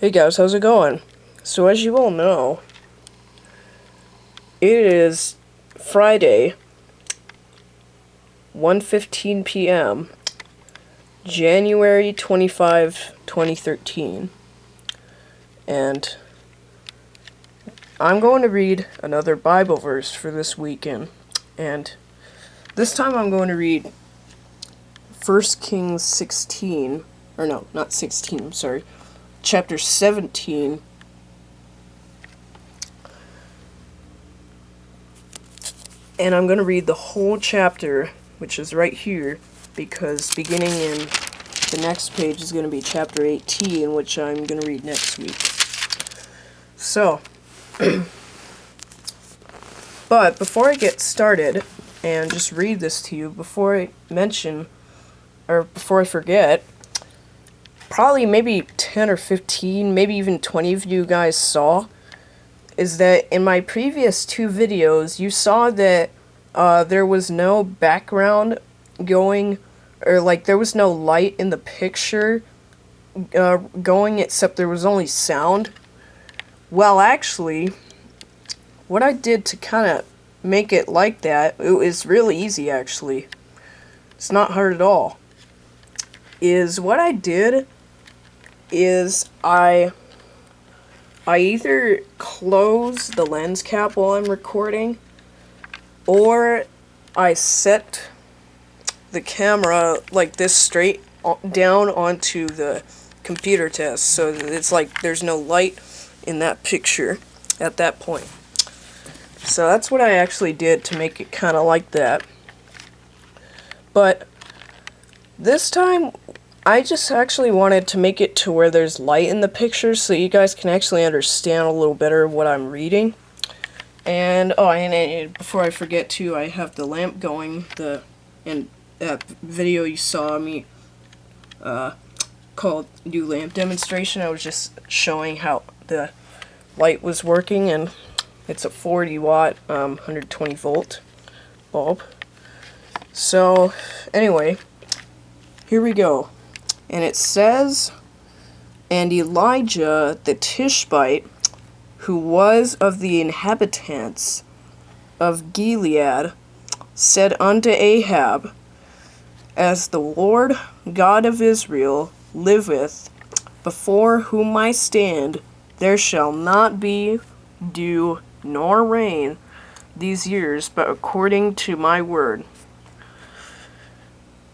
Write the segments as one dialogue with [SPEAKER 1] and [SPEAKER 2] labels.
[SPEAKER 1] Hey guys, how's it going? So as you all know, it is Friday, 1:15 p.m., January 25, 2013. And I'm going to read another Bible verse for this weekend. And this time I'm going to read 1 Kings 16, or no, not 16, I'm sorry, chapter 17. And I'm going to read the whole chapter, which is right here, because beginning in the next page is going to be chapter 18, which I'm going to read next week. So, but before I get started and just read this to you, before I mention, or before I forget, probably maybe 10 or 15, maybe even 20 of you guys saw, is that in my previous two videos, you saw that there was no background going, or like there was no light in the picture going, except there was only sound. Well, actually, what I did to kind of make it like that, it was really easy actually. It's not hard at all. Is what I did is I either close the lens cap while I'm recording, or I set the camera like this straight down onto the computer test, so that it's like there's no light in that picture at that point. So that's what I actually did to make it kind of like that. But this time I just actually wanted to make it to where there's light in the picture so you guys can actually understand a little better what I'm reading. And and before I forget too, I have the lamp going. That video you saw me called New Lamp Demonstration, I was just showing how the light was working, and it's a 40 watt 120 volt bulb. So anyway, here we go. And it says, "And Elijah the Tishbite, who was of the inhabitants of Gilead, said unto Ahab, As the Lord God of Israel liveth, before whom I stand, there shall not be dew nor rain these years, but according to my word.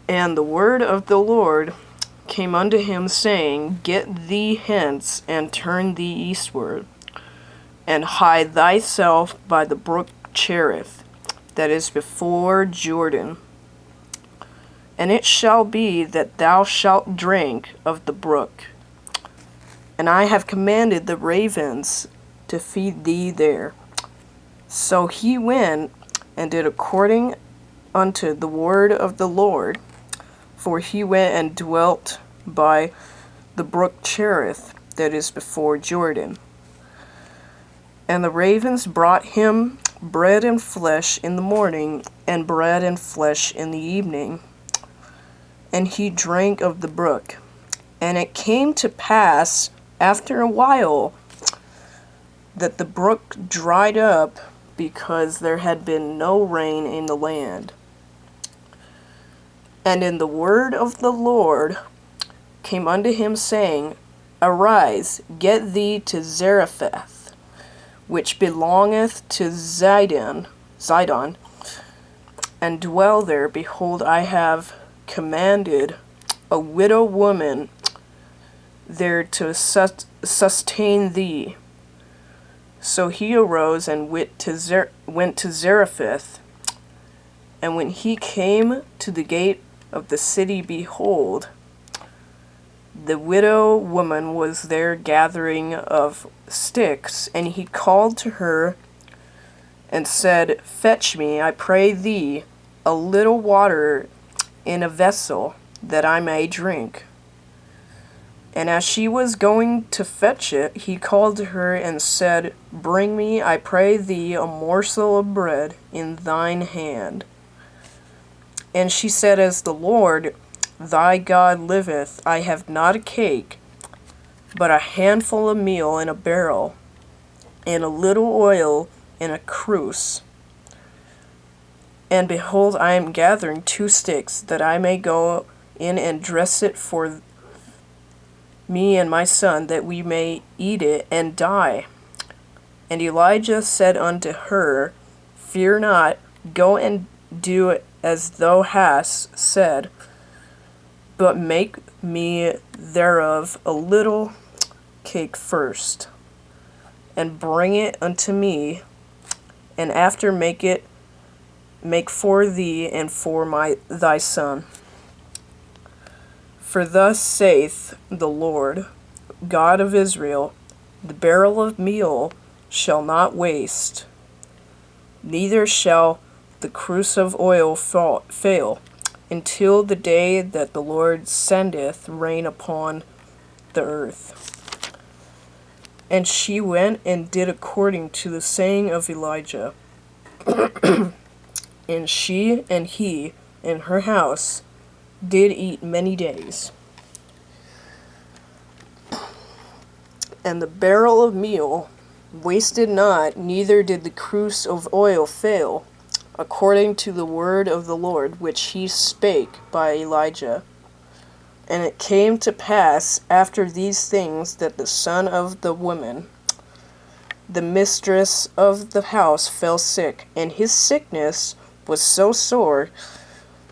[SPEAKER 1] And the word of the Lord came unto him, saying, Get thee hence, and turn thee eastward, and hide thyself by the brook Cherith, that is before Jordan. And it shall be that thou shalt drink of the brook. And I have commanded the ravens to feed thee there. So he went and did according unto the word of the Lord, for he went and dwelt by the brook Cherith, that is before Jordan. And the ravens brought him bread and flesh in the morning, and bread and flesh in the evening. And he drank of the brook. And it came to pass after a while that the brook dried up, because there had been no rain in the land. And in the word of the Lord came unto him, saying, Arise, get thee to Zarephath, which belongeth to Zidon, and dwell there. Behold, I have commanded a widow woman there to sustain thee. So he arose and went to Zarephath. And when he came to the gate of the city, behold, the widow woman was there gathering of sticks. And he called to her and said, Fetch me, I pray thee, a little water in a vessel, that I may drink. And as she was going to fetch it, he called to her and said, Bring me, I pray thee, a morsel of bread in thine hand. And she said, As the Lord thy God liveth, I have not a cake, but a handful of meal in a barrel, and a little oil in a cruse. And behold, I am gathering 2 sticks, that I may go in and dress it for me and my son, that we may eat it and die. And Elijah said unto her, Fear not, go and do as thou hast said, but make me thereof a little cake first, and bring it unto me, and after make for thee and for thy son. For thus saith the Lord God of Israel, the barrel of meal shall not waste, neither shall the cruse of oil fail, until the day that the Lord sendeth rain upon the earth. And she went and did according to the saying of Elijah. And she and he and her house did eat many days. And the barrel of meal wasted not, neither did the cruse of oil fail, according to the word of the Lord which he spake by Elijah. And it came to pass after these things that the son of the woman, the mistress of the house, fell sick, and his sickness was so sore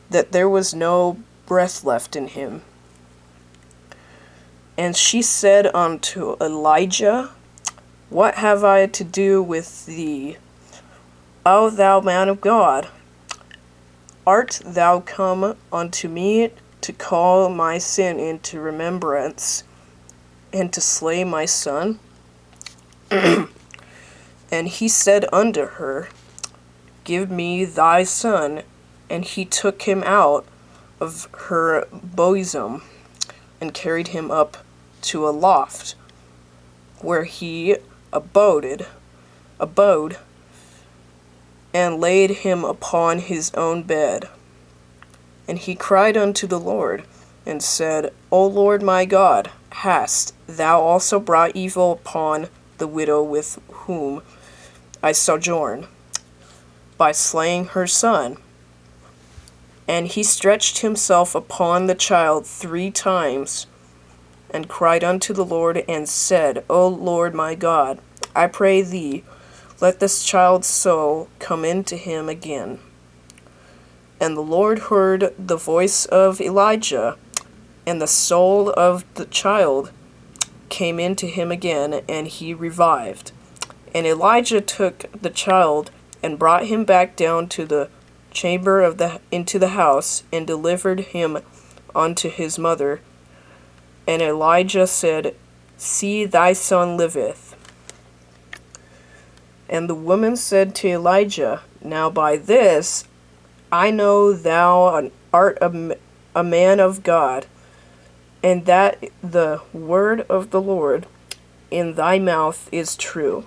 [SPEAKER 1] that there was no breath left in him. And she said unto Elijah, What have I to do with thee, O thou man of God? Art thou come unto me to call my sin into remembrance, and to slay my son? And he said unto her, Give me thy son. And he took him out of her bosom, and carried him up to a loft, where he abode, and laid him upon his own bed. And he cried unto the Lord, and said, O Lord my God, hast thou also brought evil upon the widow with whom I sojourn, by slaying her son? And he stretched himself upon the child 3 times, and cried unto the Lord, and said, O Lord my God, I pray thee, let this child's soul come into him again. And the Lord heard the voice of Elijah, and the soul of the child came into him again, and he revived. And Elijah took the child, and brought him back down to the chamber into the house, and delivered him unto his mother. And Elijah said, See, thy son liveth. And the woman said to Elijah, Now by this I know thou art a man of God, and that the word of the Lord in thy mouth is true.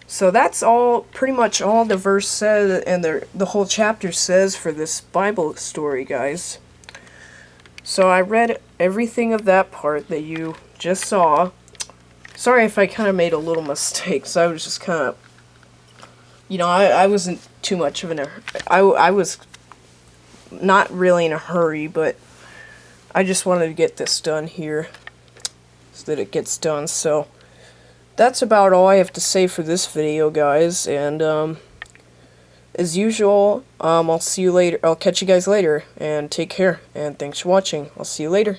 [SPEAKER 1] So that's pretty much all the verse says, and the whole chapter says for this Bible story, guys. So I read everything of that part that you just saw. Sorry if I kind of made a little mistake, so I was just kind of, I wasn't too much of I was not really in a hurry, but I just wanted to get this done here so that it gets done. So that's about all I have to say for this video, guys, and as usual, I'll see you later. I'll catch you guys later, and take care, and thanks for watching. I'll see you later.